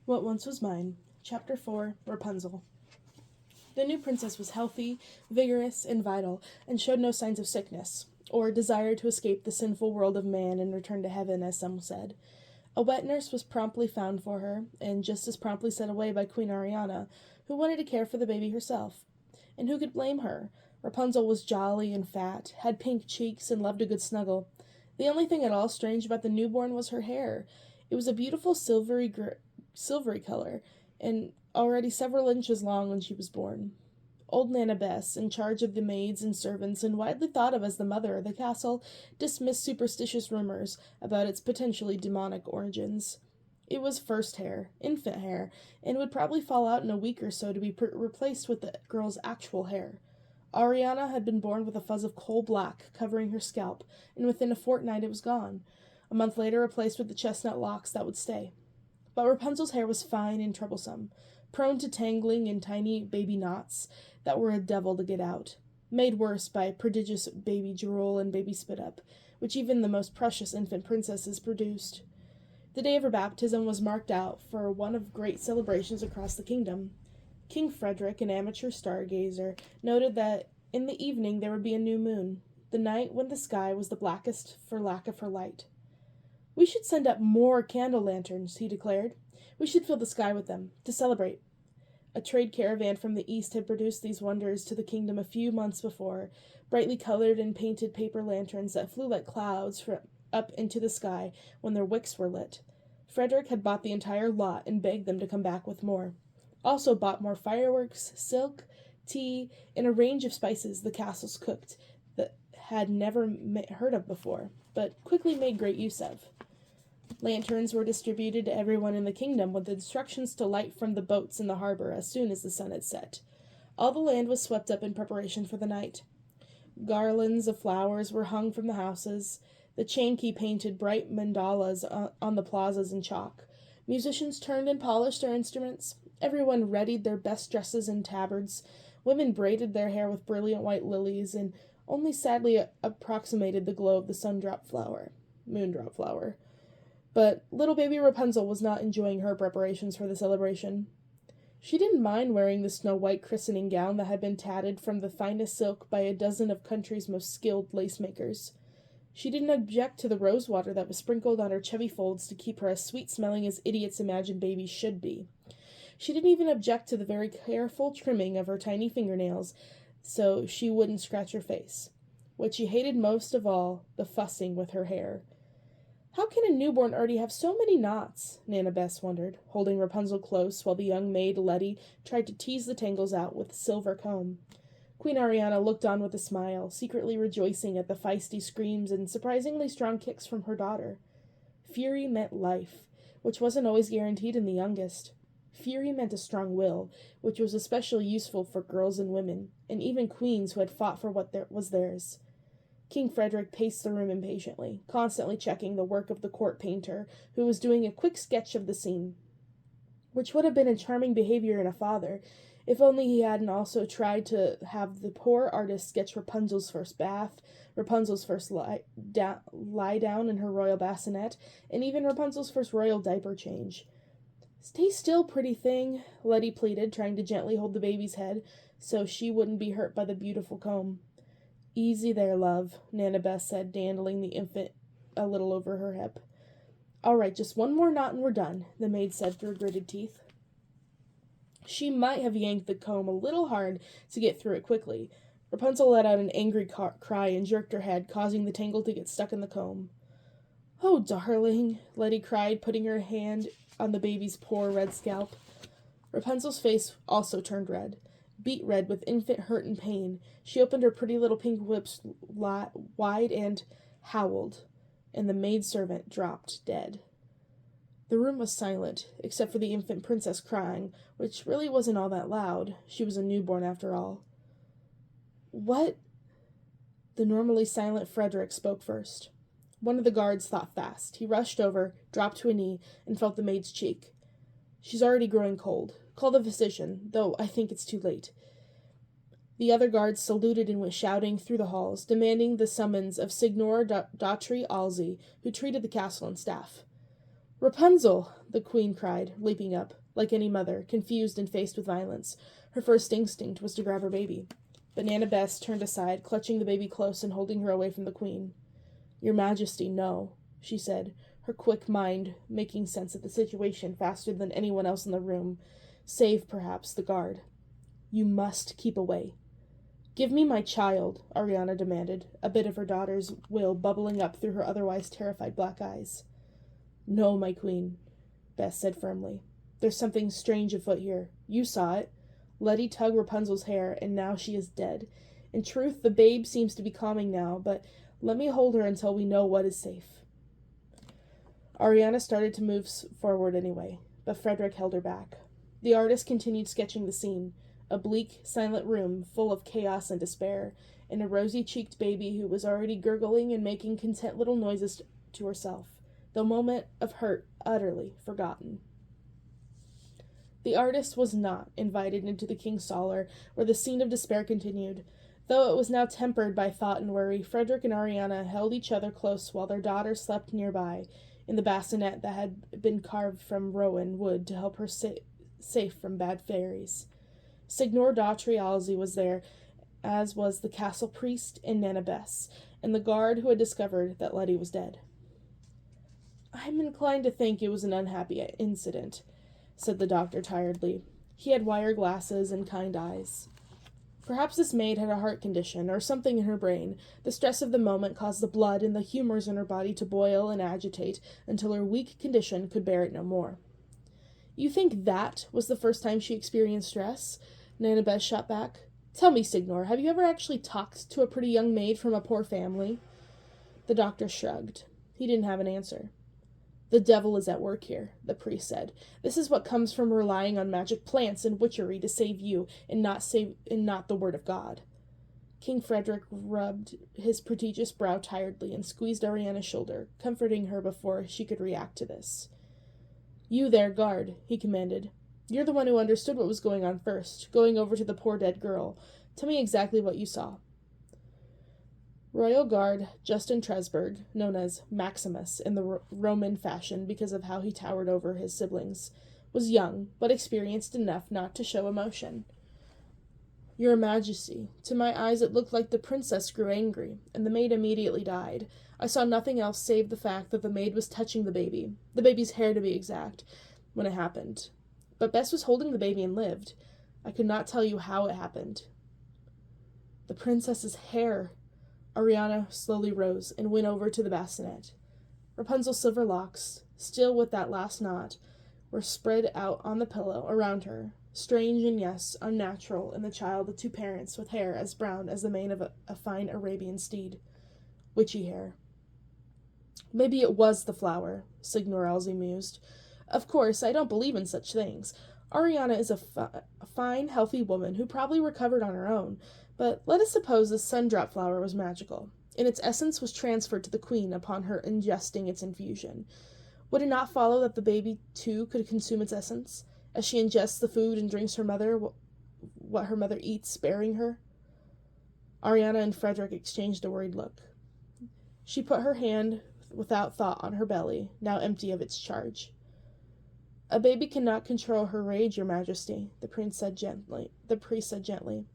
What Once Was Mine, Chapter 4, Rapunzel. The new princess was healthy, vigorous, and vital, and showed no signs of sickness, or desire to escape the sinful world of man and return to heaven, as some said. A wet nurse was promptly found for her, and just as promptly sent away by Queen Ariana, who wanted to care for the baby herself. And who could blame her? Rapunzel was jolly and fat, had pink cheeks, and loved a good snuggle. The only thing at all strange about the newborn was her hair. It was a beautiful silvery color, and already several inches long when she was born. Old Nana Bess, in charge of the maids and servants and widely thought of as the mother of the castle, dismissed superstitious rumors about its potentially demonic origins. It was first hair, infant hair, and would probably fall out in a week or so to be replaced with the girl's actual hair. Ariana had been born with a fuzz of coal black covering her scalp, and within a fortnight it was gone. A month later replaced with the chestnut locks that would stay. But Rapunzel's hair was fine and troublesome, prone to tangling in tiny baby knots that were a devil to get out, made worse by prodigious baby drool and baby spit-up, which even the most precious infant princesses produced. The day of her baptism was marked out for one of great celebrations across the kingdom. King Frederick, an amateur stargazer, noted that in the evening there would be a new moon, the night when the sky was the blackest for lack of her light. "We should send up more candle lanterns," he declared. "We should fill the sky with them, to celebrate." A trade caravan from the east had produced these wonders to the kingdom a few months before, brightly colored and painted paper lanterns that flew like clouds up into the sky when their wicks were lit. Frederick had bought the entire lot and begged them to come back with more. Also bought more fireworks, silk, tea, and a range of spices the castles cooked that had never heard of before, but quickly made great use of. Lanterns were distributed to everyone in the kingdom with instructions to light from the boats in the harbor as soon as the sun had set. All the land was swept up in preparation for the night. Garlands of flowers were hung from the houses. The Chankey painted bright mandalas on the plazas in chalk. Musicians turned and polished their instruments. Everyone readied their best dresses and tabards. Women braided their hair with brilliant white lilies and only sadly approximated the glow of the moondrop flower. But little baby Rapunzel was not enjoying her preparations for the celebration. She didn't mind wearing the snow-white christening gown that had been tatted from the finest silk by a dozen of country's most skilled lace-makers. She didn't object to the rosewater that was sprinkled on her chubby folds to keep her as sweet-smelling as idiots imagine babies should be. She didn't even object to the very careful trimming of her tiny fingernails so she wouldn't scratch her face. What she hated most of all, the fussing with her hair. "How can a newborn already have so many knots?" Nana Bess wondered, holding Rapunzel close while the young maid Letty tried to tease the tangles out with a silver comb. Queen Ariana looked on with a smile, secretly rejoicing at the feisty screams and surprisingly strong kicks from her daughter. Fury meant life, which wasn't always guaranteed in the youngest. Fury meant a strong will, which was especially useful for girls and women, and even queens who had fought for what was theirs. King Frederick paced the room impatiently, constantly checking the work of the court painter, who was doing a quick sketch of the scene, which would have been a charming behavior in a father, if only he hadn't also tried to have the poor artist sketch Rapunzel's first bath, Rapunzel's first lie down in her royal bassinet, and even Rapunzel's first royal diaper change. "Stay still, pretty thing," Letty pleaded, trying to gently hold the baby's head so she wouldn't be hurt by the beautiful comb. "Easy there, love," Nana Bess said, dandling the infant a little over her hip. "All right, just one more knot and we're done," the maid said through gritted teeth. She might have yanked the comb a little hard to get through it quickly. Rapunzel let out an angry cry and jerked her head, causing the tangle to get stuck in the comb. "Oh, darling," Letty cried, putting her hand on the baby's poor red scalp. Rapunzel's face also turned red. Beet red with infant hurt and pain, she opened her pretty little pink lips wide and howled, and the maidservant dropped dead. The room was silent, except for the infant princess crying, which really wasn't all that loud. She was a newborn after all. "What?" The normally silent Frederick spoke first. One of the guards thought fast. He rushed over, dropped to a knee, and felt the maid's cheek. "She's already growing cold. Call the physician, though I think it's too late." The other guards saluted and went shouting through the halls, demanding the summons of Signor Daughtry Alsey, who treated the castle and staff. "Rapunzel!" the queen cried, leaping up. Like any mother, confused and faced with violence, her first instinct was to grab her baby. But Nana Bess turned aside, clutching the baby close and holding her away from the queen. "Your Majesty, no," she said, her quick mind making sense of the situation faster than anyone else in the room, save, perhaps, the guard. "You must keep away." "Give me my child," Ariana demanded, a bit of her daughter's will bubbling up through her otherwise terrified black eyes. "No, my queen," Bess said firmly. "There's something strange afoot here. You saw it. Letty tugged Rapunzel's hair, and now she is dead. In truth, the babe seems to be calming now, but let me hold her until we know what is safe." Ariana started to move forward anyway, but Frederick held her back. The artist continued sketching the scene, a bleak, silent room full of chaos and despair, and a rosy-cheeked baby who was already gurgling and making content little noises to herself, the moment of hurt utterly forgotten. The artist was not invited into the king's sala, where the scene of despair continued. Though it was now tempered by thought and worry, Frederick and Ariana held each other close while their daughter slept nearby, in the bassinet that had been carved from rowan wood to help her safe from bad fairies. Signor da Trialzi was there, as was the castle priest and Nana Bess, and the guard who had discovered that Letty was dead. "I'm inclined to think it was an unhappy incident," said the doctor tiredly. He had wire glasses and kind eyes. "Perhaps this maid had a heart condition, or something in her brain. The stress of the moment caused the blood and the humours in her body to boil and agitate until her weak condition could bear it no more." "You think that was the first time she experienced stress?" Nana Bess shot back. "Tell me, Signor, have you ever actually talked to a pretty young maid from a poor family?" The doctor shrugged. He didn't have an answer. "The devil is at work here," the priest said. "This is what comes from relying on magic plants and witchery to save you, and not the word of God." King Frederick rubbed his prodigious brow tiredly and squeezed Ariana's shoulder, comforting her before she could react to this. "You there, guard," he commanded. "You're the one who understood what was going on first, going over to the poor dead girl. Tell me exactly what you saw." Royal Guard Justin Tresberg, known as Maximus in the Roman fashion because of how he towered over his siblings, was young, but experienced enough not to show emotion. "Your Majesty, to my eyes it looked like the princess grew angry, and the maid immediately died. I saw nothing else save the fact that the maid was touching the baby's hair to be exact, when it happened. But Bess was holding the baby and lived. I could not tell you how it happened." "The princess's hair." Ariana slowly rose and went over to the bassinet. Rapunzel's silver locks, still with that last knot, were spread out on the pillow around her, strange and, yes, unnatural in the child of two parents with hair as brown as the mane of a fine Arabian steed. Witchy hair. "Maybe it was the flower," Signor Alzi mused. "Of course, I don't believe in such things. Ariana is a fine, healthy woman who probably recovered on her own, but let us suppose the sundrop flower was magical, and its essence was transferred to the queen upon her ingesting its infusion. Would it not follow that the baby, too, could consume its essence, as she ingests the food and drinks what her mother eats, sparing her?" Ariana and Frederick exchanged a worried look. She put her hand without thought on her belly, now empty of its charge. "A baby cannot control her rage, Your Majesty," the priest said gently.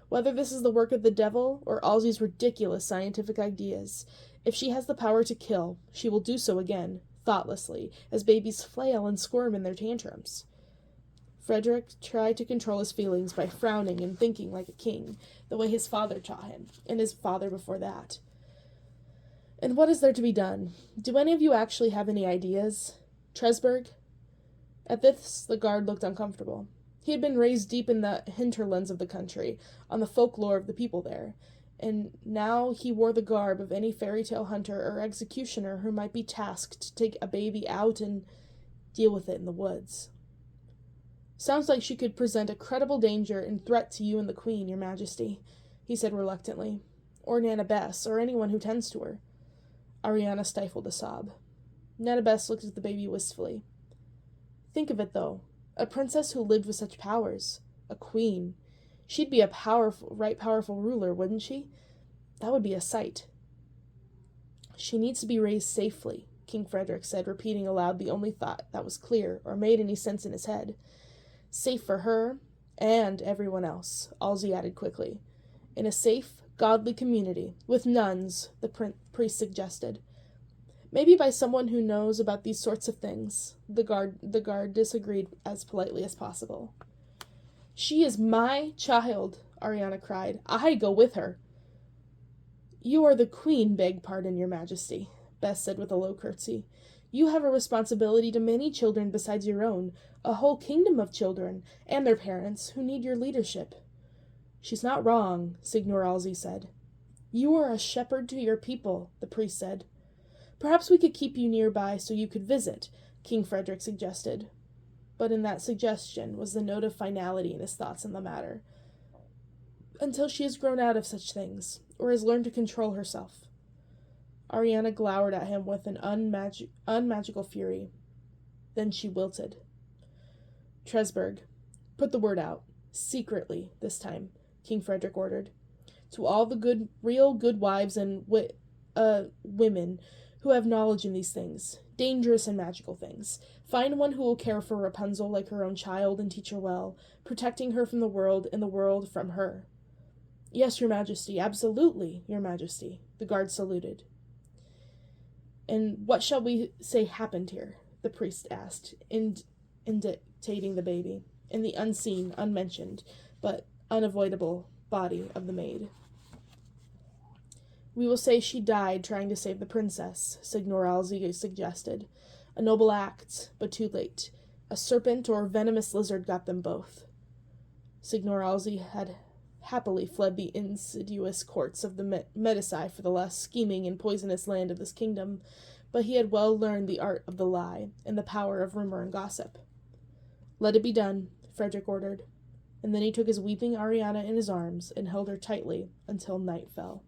"Whether this is the work of the devil or Alzi's ridiculous scientific ideas, if she has the power to kill, she will do so again, thoughtlessly, as babies flail and squirm in their tantrums." Frederick tried to control his feelings by frowning and thinking like a king, the way his father taught him, and his father before that. "And what is there to be done? Do any of you actually have any ideas? Tresberg?" At this, the guard looked uncomfortable. He had been raised deep in the hinterlands of the country, on the folklore of the people there, and now he wore the garb of any fairy tale hunter or executioner who might be tasked to take a baby out and deal with it in the woods. "Sounds like she could present a credible danger and threat to you and the queen, Your Majesty," he said reluctantly, "or Nana Bess, or anyone who tends to her." Ariana stifled a sob. Nana Bess looked at the baby wistfully. "Think of it, though. A princess who lived with such powers. A queen. She'd be a powerful ruler, wouldn't she? That would be a sight." "She needs to be raised safely," King Frederick said, repeating aloud the only thought that was clear or made any sense in his head. Safe for her and everyone else, Halsey added quickly. In a safe, godly community, with nuns, the priest suggested. Maybe by someone who knows about these sorts of things. The guard disagreed as politely as possible. She is my child, Ariana cried. I go with her. You are the queen, beg pardon, your majesty, Bess said with a low curtsy. You have a responsibility to many children besides your own, a whole kingdom of children, and their parents, who need your leadership. She's not wrong, Signor Halsey said. You are a shepherd to your people, the priest said. Perhaps we could keep you nearby so you could visit, King Frederick suggested. But in that suggestion was the note of finality in his thoughts on the matter. Until she has grown out of such things, or has learned to control herself. Ariana glowered at him with an unmagical fury. Then she wilted. Tresberg, put the word out. Secretly, this time, King Frederick ordered. To all the real good wives and women who have knowledge in these things, dangerous and magical things. Find one who will care for Rapunzel like her own child and teach her well, protecting her from the world and the world from her. Yes, your majesty, absolutely, your majesty, the guard saluted. And what shall we say happened here? The priest asked, indicating the baby, in the unseen, unmentioned, but unavoidable body of the maid. We will say she died trying to save the princess, Signor Halsey suggested. A noble act, but too late. A serpent or venomous lizard got them both. Signor Halsey had happily fled the insidious courts of the Medici for the less scheming and poisonous land of this kingdom, but he had well learned the art of the lie and the power of rumor and gossip. Let it be done, Frederick ordered, and then he took his weeping Ariana in his arms and held her tightly until night fell.